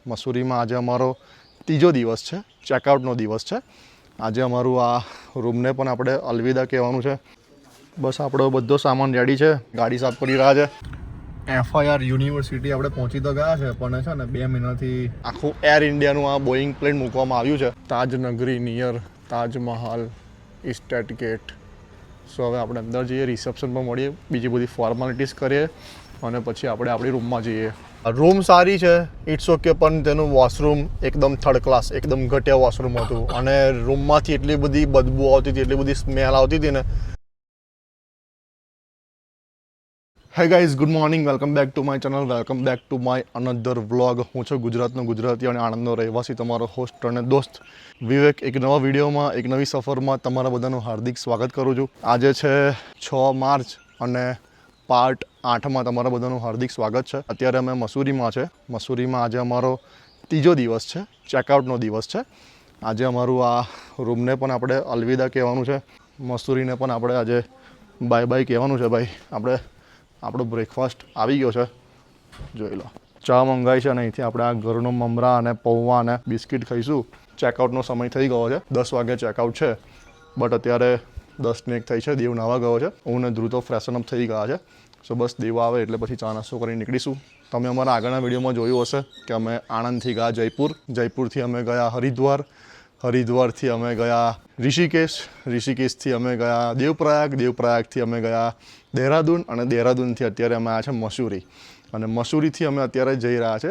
મસૂરીમાં આજે અમારો ત્રીજો દિવસ છે, ચેકઆઉટનો દિવસ છે. આજે અમારું આ રૂમને પણ આપણે અલવિદા કહેવાનું છે. બસ આપણો બધો સામાન રેડી છે, ગાડી સાફ કરી રહ્યા છે. FIR યુનિવર્સિટી આપણે પહોંચી તો ગયા છે, પણ છે ને 2 મહિનાથી આખું એર ઇન્ડિયાનું આ બોઈંગ પ્લેન મૂકવામાં આવ્યું છે તાજનગરી near Taj Mahal estate gate. So હવે આપણે અંદર જઈએ, રિસેપ્શનમાં મળીએ, બીજી બધી ફોર્માલિટીઝ કરીએ અને પછી આપણે આપણી રૂમમાં જઈએ. રૂમ સારી છે, ઇટ્સ ઓકે, પણ તેનું વોશરૂમ એકદમ થર્ડ ક્લાસ, એકદમ ઘટિયા વોશરૂમ હતું અને રૂમમાંથી એટલી બધી બદબુ આવતી હતી, એટલી બધી સ્મેલ આવતી હતી ને. Hey guys, good morning, welcome back to my channel, welcome back to my another vlog. હું છું ગુજરાતનો ગુજરાતી અને આણંદનો રહેવાસી, તમારો હોસ્ટ અને દોસ્ત વિવેક. એક નવા વિડીયોમાં, એક નવી સફરમાં તમારા બધાનું હાર્દિક સ્વાગત કરું છું. આજે છે 6 માર્ચ અને પાર્ટ 8માં તમારા બધાનું હાર્દિક સ્વાગત છે. અત્યારે અમે મસૂરીમાં છે. મસૂરીમાં આજે અમારો ત્રીજો દિવસ છે, ચેકઆઉટનો દિવસ છે. આજે અમારું આ રૂમને પણ આપણે અલવિદા કહેવાનું છે, મસૂરીને પણ આપણે આજે બાય બાય કહેવાનું છે. ભાઈ આપણો બ્રેકફાસ્ટ આવી ગયો છે, જોઈ લો. ચા મંગાવી છે અને અહીંથી આપણે આ ઘરનો મમરા અને પૌવા અને બિસ્કિટ ખાઈશું. ચેકઆઉટનો સમય થઈ ગયો છે, 10 વાગે ચેકઆઉટ છે, બટ અત્યારે 10:01 થઈ છે. દેવ નાવા ગયો છે, હું ને ધ્રુવ તો ફ્રેશન અપ થઈ ગયા છે. સો બસ દેવ આવે એટલે પછી ચા નાસ્તો કરીને નીકળીશું. તમે અમારા આગળના વિડીયોમાં જોયું હશે કે અમે આણંદથી ગયા જયપુર, જયપુરથી અમે ગયા હરિદ્વાર, હરિદ્વારથી અમે ગયા ઋષિકેશ, ઋષિકેશથી અમે ગયા દેવપ્રયાગ, દેવપ્રયાગથી અમે ગયા દહેરાદૂન અને દહેરાદૂનથી અત્યારે અમે આવ્યા છે મસૂરી. અને મસૂરીથી અમે અત્યારે જઈ રહ્યા છે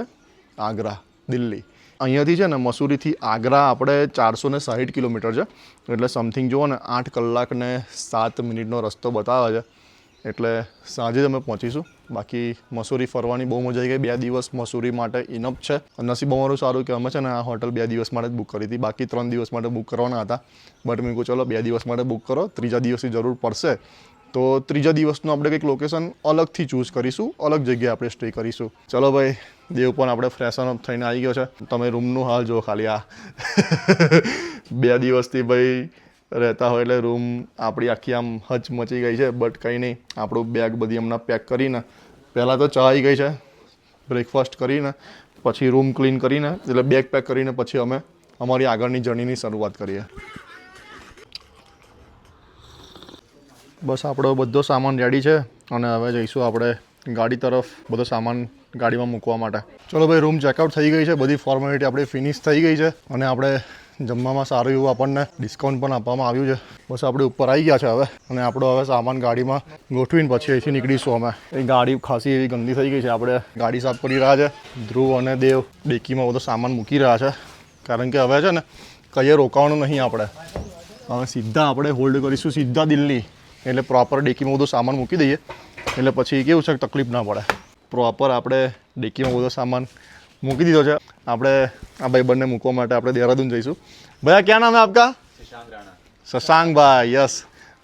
આગ્રા, દિલ્હી. અહીંયાથી છે ને મસૂરીથી આગ્રા આપણે 460 કિલોમીટર છે, એટલે સમથિંગ જુઓ ને 8 કલાક ને 7 મિનિટનો રસ્તો બતાવે છે. એટલે સાંજે જ અમે પહોંચીશું. બાકી મસૂરી ફરવાની બહુ મજા આવી ગઈ. 2 દિવસ મસૂરી માટે ઇનફ છે. નસીબ અમારું સારું કે અમે છે ને આ હોટલ 2 દિવસ માટે જ બુક કરી હતી, બાકી 3 દિવસ માટે બુક કરવાના હતા. બટ મેં કહ્યું ચલો 2 દિવસ માટે બુક કરો, ત્રીજા દિવસની જરૂર પડશે તો ત્રીજા દિવસનું આપણે કંઈક લોકેશન અલગથી ચૂઝ કરીશું, અલગ જગ્યાએ આપણે સ્ટે કરીશું. ચલો ભાઈ, દેવ પણ આપણે ફ્રેશન અપ થઈને આવી ગયો છે. તમે રૂમનું હાલ જો ખાલી, આ 2 દિવસથી ભાઈ રહેતા હોય એટલે રૂમ આપણી આખી આમ હચ મચી ગઈ છે. બટ કંઈ નહીં, આપણું બેગ બધી હમણાં પેક કરીને, પહેલાં તો ચા આવી ગઈ છે, બ્રેકફાસ્ટ કરીને પછી રૂમ ક્લીન કરીને, એટલે બેગ પેક કરીને પછી અમે અમારી આગળની જર્નીની શરૂઆત કરીએ. બસ આપણો બધો સામાન રેડી છે અને હવે જઈશું આપણે ગાડી તરફ, બધો સામાન ગાડીમાં મૂકવા માટે. ચલો ભાઈ, રૂમ ચેકઆઉટ થઈ ગઈ છે, બધી ફોર્માલિટી આપણી ફિનિશ થઈ ગઈ છે અને આપણે જમવામાં સારું એવું આપણને ડિસ્કાઉન્ટ પણ આપવામાં આવ્યું છે. બસ આપણે ઉપર આવી ગયા છે હવે, અને આપણો હવે સામાન ગાડીમાં ગોઠવીને પછી અહીંથી નીકળીશું અમે. એ ગાડી ખાસી એવી ગંદી થઈ ગઈ છે, આપણે ગાડી સાફ કરી રહ્યા છે. ધ્રુવ અને દેવ ડેકીમાં બધો સામાન મૂકી રહ્યા છે, કારણ કે હવે છે ને કંઈ રોકાવાનું નહીં આપણે. હવે સીધા આપણે હોલ્ડ કરીશું સીધા દિલ્હી, એટલે પ્રોપર ડેકીમાં બધો સામાન મૂકી દઈએ એટલે પછી કેવું છે તકલીફ ના પડે. પ્રોપર આપણે ડેકીમાં બધો સામાન મૂકી દીધો છે. આપણે આ ભાઈ બંને મૂકવા માટે આપણે દેહરાદૂન જઈશું. भैया क्या नाम है आपका? शशांक भाई. यस,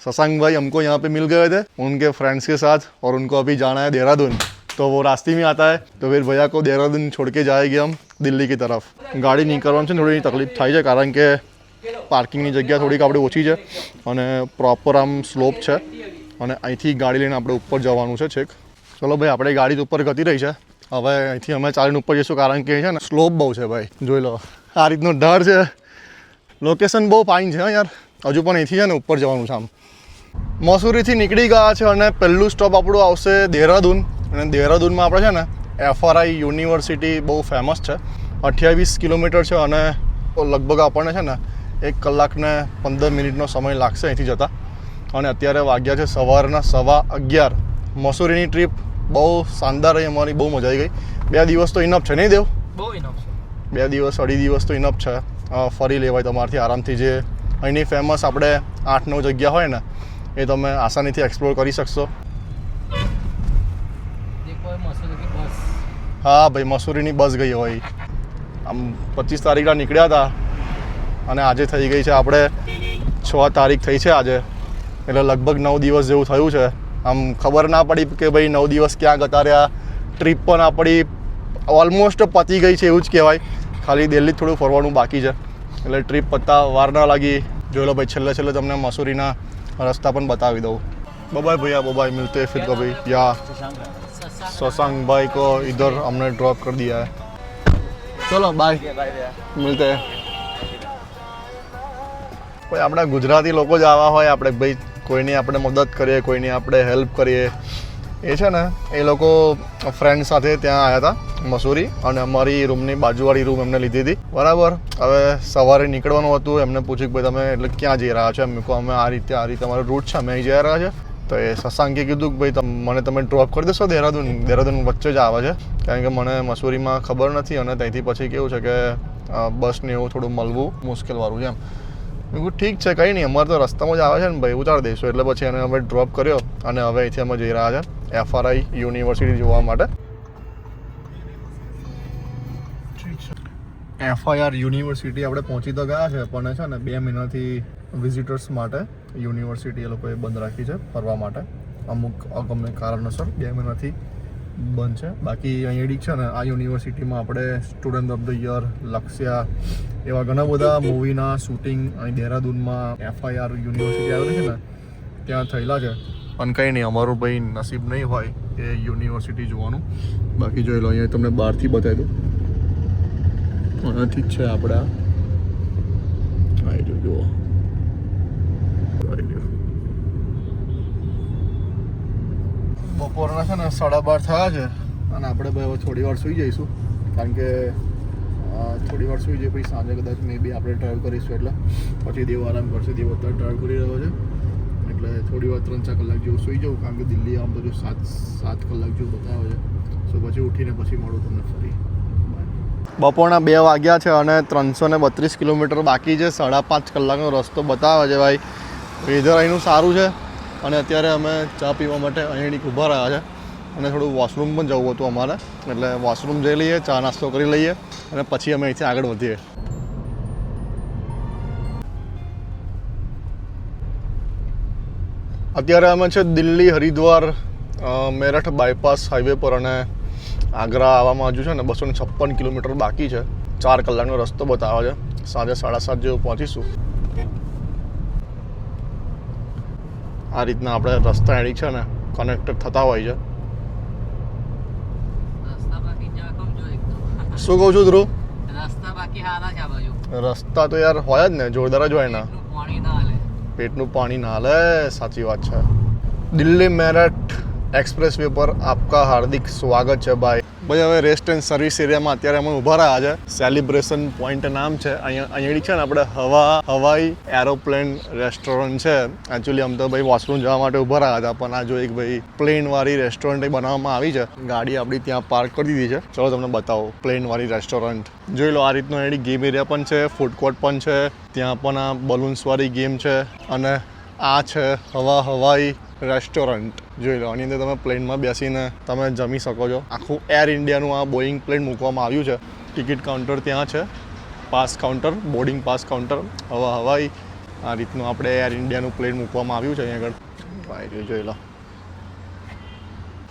शशांक भाई हमको यहाँ पे मिल गए थे उनके फ्रेंड्स के साथ और उनको अभी जाना है देहरादून, तो वो रास्ते में आता है, तो फिर भैया को देहरादून छोड़ के जाएंगे हम दिल्ही की तरफ. ગાડી નીકળવાનું છે થોડી તકલીફ થાય છે, કારણ કે પાર્કિંગની જગ્યા થોડીક આપણે ઓછી છે અને પ્રોપર આમ સ્લોપ છે અને અહીંથી ગાડી લઈને આપણે ઉપર જવાનું છે છેક. ચલો ભાઈ, આપણે ગાડી ઉપર ગતી રહી છે. હવે અહીંથી અમે ચાલીને ઉપર જઈશું, કારણ કે છે ને સ્લોપ બહુ છે ભાઈ. જોઈ લો, આ રીતનો ડર છે. લોકેશન બહુ ફાઇન છે યાર. હજુ પણ અહીંથી છે ને ઉપર જવાનું છે. આમ મસૂરીથી નીકળી ગયા છે અને પહેલું સ્ટોપ આપણું આવશે દેહરાદૂન. અને દેહરાદૂનમાં આપણે છે ને FRI યુનિવર્સિટી બહુ ફેમસ છે. 28 કિલોમીટર છે અને લગભગ આપણને છે ને 1 કલાક ને 15 મિનિટનો સમય લાગશે અહીંથી જતા. અને અત્યારે વાગ્યા છે સવારના 11:15. મસૂરીની ટ્રીપ બહુ શાનદાર રહી અમારી, બહુ મજા આવી ગઈ. 2 દિવસ તો ઇનફ છે નહીં દેવ? બહુ ઇનફ છે. 2 દિવસ 2.5 દિવસ તો ઇનફ છે. ફરી લેવાય તમારાથી આરામથી. જે અહીંની ફેમસ આપણે 8-9 જગ્યા હોય ને એ તમે આસાનીથી એક્સપ્લોર કરી શકશો. હા ભાઈ, મસૂરીની બસ ગઈ હોય. આમ 25 તારીખના નીકળ્યા હતા અને આજે થઈ ગઈ છે આપણે 6 તારીખ થઈ છે આજે, એટલે લગભગ 9 દિવસ જેવું થયું છે. આમ ખબર ના પડી કે ભાઈ 9 દિવસ ક્યાં જતા રહ્યા. ટ્રીપ પણ આપણી ઓલમોસ્ટ પતી ગઈ છે એવું જ કહેવાય. ખાલી દિલ્હી થોડું ફરવાનું બાકી છે, એટલે ટ્રીપ પત્તા વાર ના લાગી. જોઈ લો ભાઈ, છેલ્લે તમને મસૂરીના રસ્તા પણ બતાવી દઉં. બાય ભैया, बाय, मिलते हैं फिर कभी. या शशांक भाई को इधर हमने ड्रॉप कर दिया है. ચલો બાય, મિલતે. કોઈ આપણા ગુજરાતી લોકો જ આવા હોય, આપણે ભાઈ કોઈની આપણે મદદ કરીએ, કોઈની આપણે હેલ્પ કરીએ. એ છે ને એ લોકો ફ્રેન્ડ સાથે ત્યાં આવ્યા હતા મસૂરી, અને અમારી રૂમની બાજુવાળી રૂમ એમને લીધી હતી. બરાબર. હવે સવારે નીકળવાનું હતું, એમને પૂછ્યું કે ભાઈ તમે એટલે ક્યાં જઈ રહ્યા છો? એમ કહો અમે આ રીતે અમારો રૂટ છે, અમે અહીં જઈ રહ્યા છે. તો એ શશાંકે કીધું કે ભાઈ મને તમે ડ્રોપ કરી દેશો દેહરાદૂન વચ્ચે જ આવે છે, કારણ કે મને મસૂરીમાં ખબર નથી, અને ત્યાંથી પછી કેવું છે કે બસને એવું થોડું મળવું મુશ્કેલવાળું છે એમ. મેં કહ્યું ઠીક છે, કંઈ નહીં, અમારે તો રસ્તામાં જ આવે છે ને ભાઈ, ઉતારી દઈશું. એટલે પછી એને અમે ડ્રોપ કર્યો, અને હવે અહીંથી અમે જઈ રહ્યા છે FRI યુનિવર્સિટી જોવા માટે. FIR યુનિવર્સિટી આપણે પહોંચી તો ગયા છે, પણ છે ને 2 મહિનાથી વિઝિટર્સ માટે યુનિવર્સિટી એ લોકોએ બંધ રાખી છે ફરવા માટે, અમુક અગમ્ય કારણોસર 2 મહિનાથી બંધ છે. બાકી અહીંયા છે ને આ યુનિવર્સિટીમાં આપણે student of the year, Lakshya એવા ઘણા બધા મૂવીના શૂટિંગ અહીં દહેરાદૂનમાં FIR યુનિવર્સિટી આવેલી છે ને ત્યાં થયેલા છે. પણ કંઈ નહીં, અમારું ભાઈ નસીબ નહીં હોય એ યુનિવર્સિટી જોવાનું. બાકી જોઈ લો, અહીંયા તમને બહારથી બતાવી દઉં. અહીંયાથી જ છે આપણે આવી જુઓ. બપોરના છે ને 12:30 થયા છે, અને આપણે ભાઈ હવે થોડી વાર સૂઈ જઈશું, કારણ કે થોડી વાર સૂઈ જઈએ પછી સાંજે કદાચ મે બી આપણે ડ્રાઈવ કરીશું, એટલે પછી દેવ આરામ કરશે. દેવ અત્યારે ડ્રાઈવ કરી રહ્યો છે, એટલે થોડી વાર 3-4 કલાક જેવું સૂઈ જવું, કારણ કે દિલ્હી આમ બધું 7 કલાક જેવું બતાવે છે. સો પછી ઉઠીને પછી મળું તમને ફરી. બપોરના 2 વાગ્યા છે અને 332 કિલોમીટર બાકી છે. 5.5 કલાકનો રસ્તો બતાવે છે ભાઈ. વેધર અહીંનું સારું છે, અને અત્યારે અમે ચા પીવા માટે અહીં ઊભા રહ્યા છે, અને થોડું વોશરૂમ પણ જવું હતું અમારે, એટલે વોશરૂમ જઈ લઈએ, ચા નાસ્તો કરી લઈએ, અને પછી અમે અહીંથી આગળ વધીએ. અત્યારે અમે છે દિલ્હી હરિદ્વાર મેરઠ બાયપાસ હાઈવે પર, અને આગ્રા આવવામાં હજુ છે ને 256 કિલોમીટર બાકી છે. 4 કલાકનો રસ્તો બતાવે છે. સાંજે 7:30 જેવું પહોંચીશું. આ રીતના આપણે રસ્તા એડી છે ને કનેક્ટેડ થતા હોય છે. શું કહું છું ધ્રુવ? રસ્તા તો યાર હોય જ ને, જોરદાર જ હોય ને. પેટનું પાણી ના હાલે, સાચી વાત છે. દિલ્હી મેરઠ એક્સપ્રેસ વે પર આપકા હાર્દિક સ્વાગત છે ભાઈ. હવે રેસ્ટ એન્ડ સર્વિસ એરિયામાં અત્યારે અમે ઊભા રહ્યા છે. સેલિબ્રેશન પોઈન્ટ નામ છે. અહીંયા છે ને આપણે હવાઈ એરોપ્લેન રેસ્ટોરન્ટ છે. એકચ્યુઅલી આમ તો ભાઈ વોશરૂમ જવા માટે ઊભા રહ્યા હતા, પણ આ જો એક ભાઈ પ્લેનવાળી રેસ્ટોરન્ટ બનાવવામાં આવી છે. ગાડી આપણી ત્યાં પાર્ક કરી દીધી છે. ચલો તમને બતાવો પ્લેનવાળી રેસ્ટોરન્ટ. જોઈ લો, આ રીતનો એની ગેમ એરિયા પણ છે, ફૂડ કોર્ટ પણ છે. ત્યાં પણ આ બલૂન્સવાળી ગેમ છે, અને આ છે હવાઈ રેસ્ટોરન્ટ. જોઈ લો, આની અંદર તમે પ્લેનમાં બેસીને તમે જમી શકો છો. આખું એર ઇન્ડિયાનું આ બોઈંગ પ્લેન મૂકવામાં આવ્યું છે. ટિકિટ કાઉન્ટર ત્યાં છે, pass counter, boarding pass counter. હવાઈ આ રીતનું આપણે એર ઇન્ડિયાનું પ્લેન મૂકવામાં આવ્યું છે અહીંયા આગળ. જોઈ લો,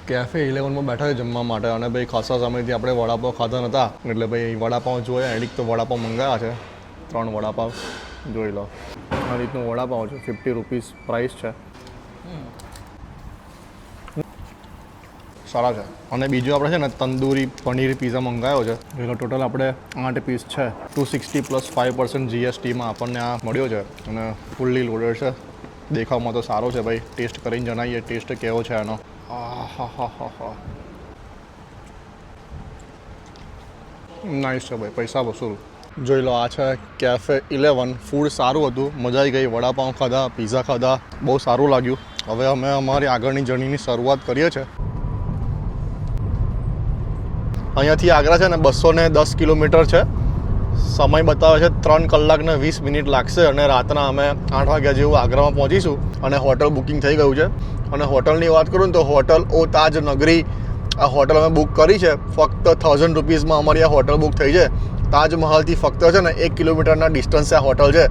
કેફે 11માં બેઠા છે જમવા માટે, અને ભાઈ ખાસા સમયથી આપણે વડાપાવ ખાતા નહોતા, એટલે ભાઈ વડાપાવ જોયા. એડિક તો વડાપાવ મંગાવ્યા છે, 3 વડાપાવ. જોઈ લો, આ રીતનું વડાપાવ છે. 50 રૂપીસ પ્રાઇસ છે. સારા છે. અને બીજું આપણે છે ને તંદૂરી પનીર પીઝા મંગાવ્યો છે. એટલે ટોટલ આપણે 8 પીસ છે. 260 પ્લસ 5% GSTમાં આપણને આ મળ્યો છે, અને ફૂલ્લી લોડેડ છે. દેખાવમાં તો સારો છે ભાઈ. ટેસ્ટ કરીને જણાવીએ ટેસ્ટ કેવો છે એનો. નાઇસ છે ભાઈ, પૈસા વસૂલ. જોઈ લો, આ છે કેફે 11. ફૂડ સારું હતું, મજા આવી ગઈ. વડાપાઉં ખાધા, પીઝા ખાધા, બહુ સારું લાગ્યું. હવે અમે અમારી આગળની જર્નીની શરૂઆત કરીએ છીએ. અહીંયાથી આગ્રા છે ને 210 કિલોમીટર છે. સમય બતાવે છે 3 કલાક ને 20 મિનિટ લાગશે, અને રાતના અમે 8 વાગ્યા જેવું આગ્રામાં પહોંચીશું, અને હોટલ બુકિંગ થઈ ગયું છે. અને હોટલની વાત કરું ને તો હોટલ ઓ તાજ નગરી, આ હોટલ અમે બુક કરી છે. ફક્ત 1000 રૂપીસમાં અમારી આ હોટલ બુક થઈ છે. તાજમહલથી ફક્ત છે ને 1 કિલોમીટરના ડિસ્ટન્સે આ હોટલ છે.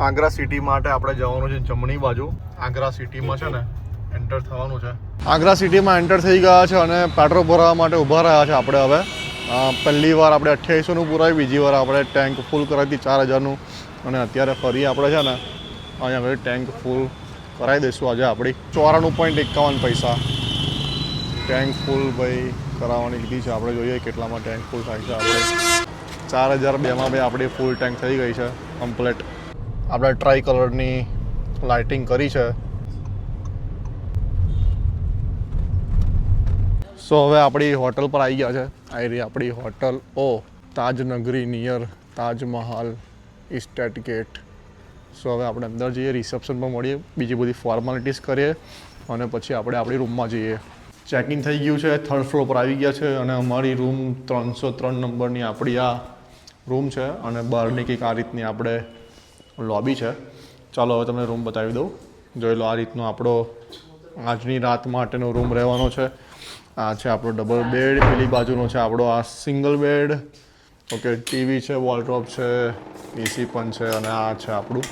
આગ્રા સિટી માટે આપણે જવાનું છે જમણી બાજુ. આગ્રા સિટીમાં છે ને એન્ટર થવાનું છે. આગ્રા સિટીમાં એન્ટર થઈ ગયા છે, અને પેટ્રોલ ભરાવવા માટે ઊભા રહ્યા છે આપણે. હવે પહેલી વાર આપણે 2800નું પુરાવ્યું, બીજી વાર આપણે ટેન્ક ફૂલ કરાવી હતી 4000નું, અને અત્યારે ફરી આપણે છે ને અહીંયા આગળ ટેન્ક ફૂલ કરાવી દઈશું આજે આપણી. 94.51 પૈસા. ટેન્ક ફૂલ ભાઈ કરાવવાની લીધી છે આપણે. જોઈએ કેટલામાં ટેન્ક ફૂલ થાય છે. આપણે 4002માં ભાઈ આપણી ફૂલ ટેન્ક થઈ ગઈ છે કમ્પ્લેટ. આપણે ટ્રાય કલરની લાઇટિંગ કરી છે. સો હવે આપણી હોટલ પર આવી ગયા છે. આ રહી આપણી hotel Tajnagari near Taj Mahal estate gate. So હવે આપણે અંદર જઈએ, રિસેપ્શન પર મળીએ, બીજી બધી ફોર્માલિટીઝ કરીએ અને પછી આપણે આપણી રૂમમાં જઈએ. ચેકિંગ થઈ ગયું છે, 3rd ફ્લોર પર આવી ગયા છે અને અમારી રૂમ 303 નંબરની આપણી આ રૂમ છે અને બહારની કંઈક આ રીતની આપણે લોબી છે. ચાલો હવે તમને રૂમ બતાવી દઉં. જોઈ લો, આ રીતનો આપણો આજની રાત માટેનો રૂમ રહેવાનો છે. આ છે આપણો ડબલ બેડ, પેલી બાજુનો છે આપણો આ સિંગલ બેડ. ઓકે, ટીવી છે, વોલડ્રોપ છે, એસી પણ છે અને આ છે આપણું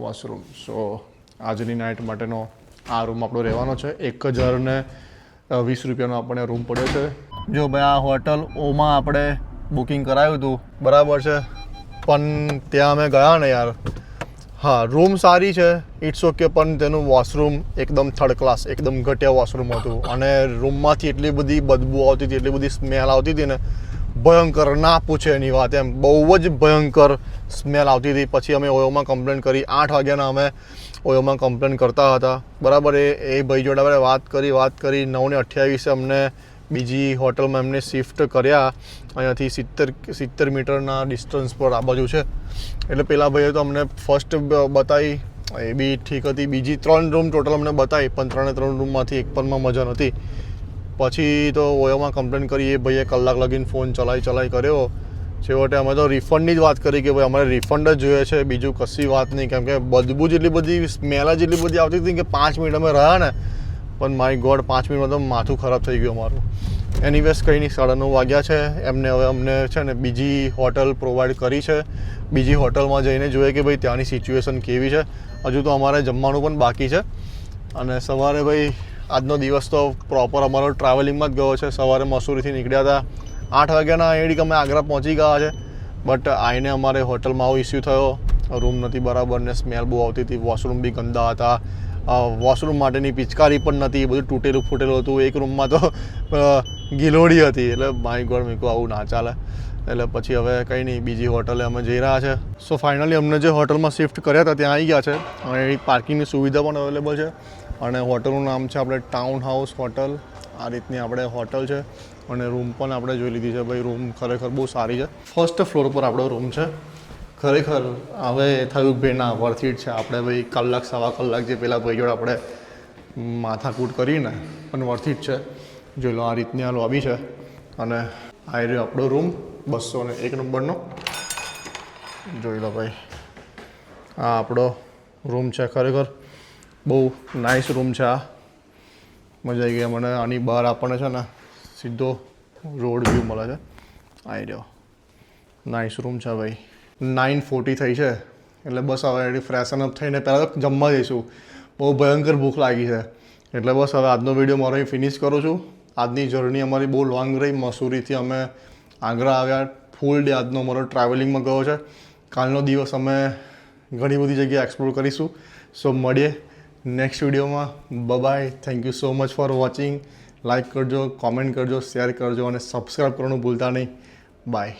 વોશરૂમ. સો આજની નાઇટ માટેનો આ રૂમ આપણો રહેવાનો છે. 1020 રૂપિયાનો આપણને રૂમ પડ્યો છે. જો ભાઈ આ હોટલ ઓમાં આપણે બુકિંગ કરાવ્યું હતું બરાબર છે, પણ ત્યાં અમે ગયા ને યાર. હા, રૂમ સારી છે, ઇટ્સ ઓકે, પણ તેનું વોશરૂમ એકદમ થર્ડ ક્લાસ, એકદમ ઘટિયા વોશરૂમ હતું અને રૂમમાંથી એટલી બધી બદબુ આવતી હતી, એટલી બધી સ્મેલ આવતી હતી ને ભયંકર, ના પૂછે એની વાત. એમ બહુ જ ભયંકર સ્મેલ આવતી હતી. પછી અમે ઓયોમાં કમ્પ્લેન કરી. 8 વાગ્યાના અમે ઓયોમાં કમ્પ્લેન કરતા હતા બરાબર. એ ભાઈ જોડે આપણે વાત કરી 9:28 અમને બીજી હોટલમાં એમને શિફ્ટ કર્યા. અહીંયાથી 70 મીટરના ડિસ્ટન્સ પર આ બાજુ છે. એટલે પેલા ભાઈએ તો અમને ફર્સ્ટ બતાવી, એ બી ઠીક હતી. બીજી 3 રૂમ ટોટલ અમને બતાવી, પણ 3 રૂમમાંથી એક પણમાં મજા નહોતી. પછી તો ઓયોમાં કમ્પ્લેન કરી. એ ભાઈએ કલાક લગીને ફોન ચલાઈ કર્યો. છેવટે અમે તો રિફંડની જ વાત કરી કે ભાઈ અમારે રિફંડ જ જોઈએ છે, બીજું કશી વાત નહીં. કેમ કે બદબુ જ એટલી બધી, સ્મેલ જ એટલી બધી આવતી હતી કે 5 મિનિટ અમે રહ્યા ને, પણ માય ગોડ 5 મિનિટમાં તો માથું ખરાબ થઈ ગયું અમારું. એનીવેઝ કંઈ નહીં, 9:30 વાગ્યા છે. હવે અમને છે ને બીજી હોટલ પ્રોવાઈડ કરી છે. બીજી હોટલમાં જઈને જોઈએ કે ભાઈ ત્યાંની સિચ્યુએશન કેવી છે. હજુ તો અમારે જમવાનું પણ બાકી છે. અને સવારે ભાઈ આજનો દિવસ તો પ્રોપર અમારો ટ્રાવેલિંગમાં જ ગયો છે. સવારે મસૂરીથી નીકળ્યા હતા 8 વાગ્યાના, અહીંથી અમે આગ્રા પહોંચી ગયા છે. બટ આવીને અમારે હોટલમાં આવો ઇસ્યુ થયો. રૂમ નથી બરાબર ને સ્મેલ બહુ આવતી હતી. વોશરૂમ બી ગંદા હતા. વોશરૂમ માટેની પિચકારી પણ નથી, બધું તૂટેલું ફૂટેલું હતું. એક રૂમમાં તો ગિલોડી હતી. એટલે માય ગોડ, મેં કહું આવું ના ચાલે. એટલે પછી હવે કંઈ નહીં, બીજી હોટલે અમે જઈ રહ્યા છે. સો ફાઇનલી અમને જે હોટલમાં શિફ્ટ કર્યા હતા ત્યાં આવી ગયા છે અને એ પાર્કિંગની સુવિધા પણ અવેલેબલ છે. અને હોટલનું નામ છે આપણે ટાઉન હાઉસ હોટલ. આ રીતની આપણે હોટલ છે અને રૂમ પણ આપણે જોઈ લીધી છે. ભાઈ રૂમ ખરેખર બહુ સારી છે. 1st ફ્લોર પર આપણો રૂમ છે. ખરેખર હવે થયું ભાઈ ના, વર્થ ઇટ છે. આપણે ભાઈ કલાક સવા કલાક જે પેલા ભાઈ જોડે આપણે માથાકૂટ કરીને, પણ વર્થ ઇટ છે. જોઈ લો, આ રીતની આ લોબી છે અને આ રહ્યો આપણો રૂમ 201 નંબરનો. જોઈ લો ભાઈ, આ આપણો રૂમ છે. ખરેખર બહુ નાઇસ રૂમ છે. આ મજા આવી ગઈ મને. આની બહાર આપણને છે ને સીધો રોડ વ્યૂ મળે છે. આવી રહ્યો, નાઇસ રૂમ છે ભાઈ. 9:40 થઈ છે એટલે બસ હવે ફ્રેશન અપ થઈને પહેલાં તો જમવા જઈશું. બહુ ભયંકર ભૂખ લાગી છે. એટલે બસ હવે આજનો વિડીયો મારો અહીં ફિનિશ કરું છું. આજની જર્ની અમારી બહુ લોંગ રહી. મસૂરીથી અમે આગ્રા આવ્યા. ફૂલ ડે આજનો અમારો ટ્રાવેલિંગમાં ગયો છે. કાલનો દિવસ અમે ઘણી બધી જગ્યાએ એક્સપ્લોર કરીશું. સો મળીએ નેક્સ્ટ વિડીયોમાં. Bye. Thank you so much for watching. Like કરજો, કોમેન્ટ કરજો, શેર કરજો અને સબસ્ક્રાઈબ કરવાનું ભૂલતા નહીં. બાય.